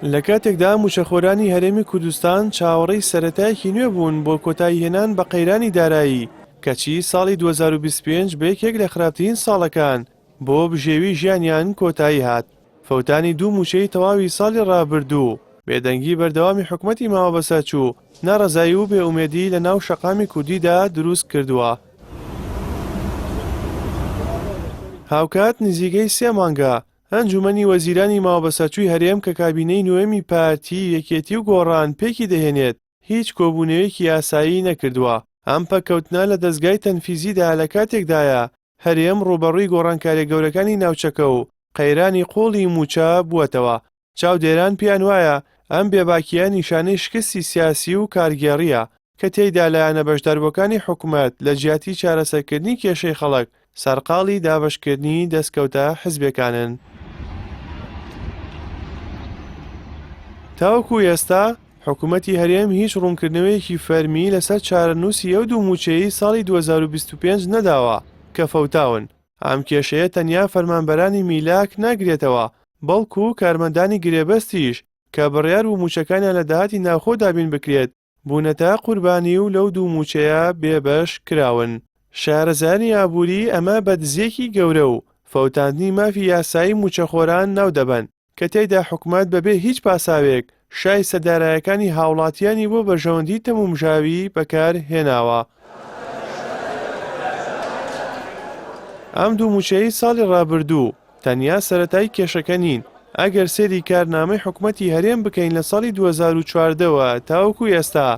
لە کاتێکدا موشەخۆرانی هەرێمی کوردستان چاوەڕێی سەرەتایەکی نوێ بوون بۆ کۆتاییهێنان بە قەیرانی دارایی کەچی ساڵی 2025 بە یەکێک لە خراپترین ساڵەکان بۆ بژێوی ژیانیان کۆتایی هات. فەوتانی دوو موچەی تەواوی ساڵی ڕابردوو بێدەنگی بەردەوامی حکومەتی ماوە بەسەرچوو ناڕەزایی و بێئومێدی لە ناو شەقامی کوردیدا دروست کردووە. هاوکات نزیکەی 3 مانگە ئەنجومەنی وەزیرانی ماوەبەسەرچووی هەرێم کە کابینەی نوێمی پارتی یەکێتی و گۆڕان پێکی دەهێنێت هیچ کۆبوونەوەیەکی یاسایی نەکردووە. ئەم پەکەوتنە لە دەستگای تەنفیزیدا لە کاتێکدایە هەرێم ڕوبەڕووی گۆڕانکاریە گەورەکانی ناوچەکە و قەیرانی قۆڵی موچە بووەتەوە. چاودێران پیان وایە ئەم بێباکیە نیشانەی شکستی سیاسی و کارگێڕیە کە تێیدا لایەنە بەشداربووەکانی حکوومەت لە جیاتی چارەسەرکردنی کێشەی خەڵک سەرقاڵی دابەشکردنی دەستکەوتە حزبەکانن. تاوەکو ئێستا حکوومەتی هەرێم هیچ ڕوونکردنەوەیەکی فەرمی لەسەر چارەنووسی ئەو دوو موچەیی ساڵی 2025 نەداوە کە فەوتاون. ئەم کێشەیە تەنیا فەرمانبەرانی میلاک ناگرێتەوە بەڵکو کارمەندانی گرێبەستیش کە بڕیار و موچەکانیان لە داهاتی ناوخۆ دابین بکرێت بوونەتە قوربانی و لەو دوو موچەیە بێبەش کراون. شارەزانی ئابووری ئەمە بەدزیەکی گەورە و فەوتاندنی مافی یاسایی موچەخۆران ناو دەبن کە تێیدا حکومەت بەبێ هیچ پاساوێک شای سەردارایەکانی هاوڵاتیانی بۆ بەژەوەندی تەمومژاوی بەکار هێناوە. ئەم دوو موچەی ساڵی ڕابردوو تەنیا سەرەتای کێشەکە نین. ئەگەر سێری کارنامەی حکومەتی هەرێم بکەین لە ساڵی 2014ەوە تاوەکو ئێستا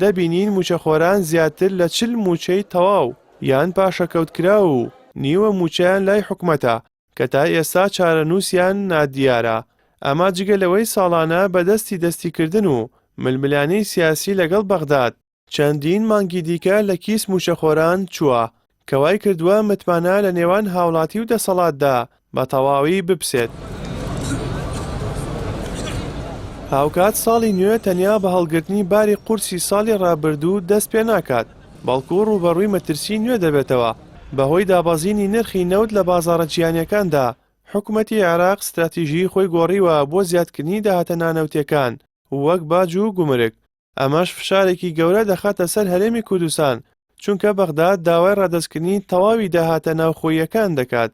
دەبینین موچەخۆران زیاتر لە 40 موچەی تەواو یان پاشەکەوتکرا و نیوە موچەیان لای حکومەتە کە تا ئێستا چارەنووسیان نادیارە. ئەمە جگە لەوەی ساڵانە بەدەستی دەستیکردن و ململانەی سیاسی لەگەڵ بەغداد چەندین مانگی دیکە لە کیس موچەخۆران چووە کەوای کردووە متمانە لە نێوان هاوڵاتی و دەسەڵاتدا بە تەواوی بپسێت. هاوکات ساڵی نوێ تەنیا بە هەڵگرتنی باری قورسی ساڵی ڕابردوو دەست پێ ناکات بەڵکو ڕوبەڕووی مەترسی نوێ دەبێتەوە. بەهۆی دابەزینی نرخی نەوت لە بازاڕە جیهانیەکاندا حکومەتی عێراق ستراتیژی خۆی گۆڕیوە بۆ زیادکردنی داهاتە نانەوتیەکان وەک باج و گومرگ. ئەمەش فشارێکی گەورە دەخاتە سەر هەرێمی کوردستان چونکە بەغداد داوای ڕادەستکردنی تەواوی داهاتە ناوخۆییەکان دەکات.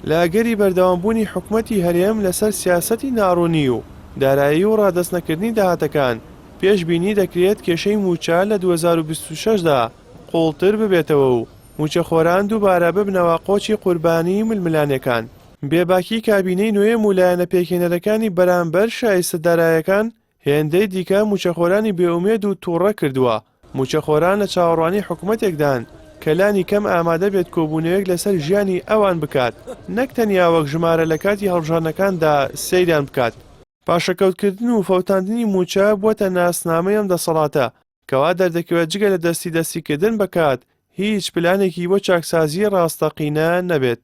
لە ئەگەری بەردەوامبوونی حکومەتی هەرێم لەسەر سیاسەتی ناڕوونی و دارایی و ڕادەستنەکردنی داهاتەکان پێشبینی دەکرێت کێشەی موچە لە 2026دا قوڵتر ببێتەوە و موچەخۆران دووبارە ببنەوە قۆچی قوربانی ململانەکان. بێباکی کابینەی نوێ مولایەنە پێکهێنەرەکانی بەرامبەر شایستە دارایەکان هێندەی دیکە موچەخۆرانی بێئومێد و تووڕە کردووە. موچەخۆران لە چاوەڕوانی حکومەتێکدان کەلانی کەم ئامادە بێت کۆبوونەوەیەک لەسەر ژیانی ئەوان بکات نەک تەنیا وەک ژمارە لە کاتی هەڵبژاردنەکاندا سەیران بکات. پاشەکەوتکردن و فەوتاندنی موچە بووەتە ناسنامەی ئەم دەسەڵاتە کەوا دەردەکەوێت جگە لە دەستیکردن بکات هیچ پلانێکی بۆ چاکسازی ڕاستەقینە نەبێت.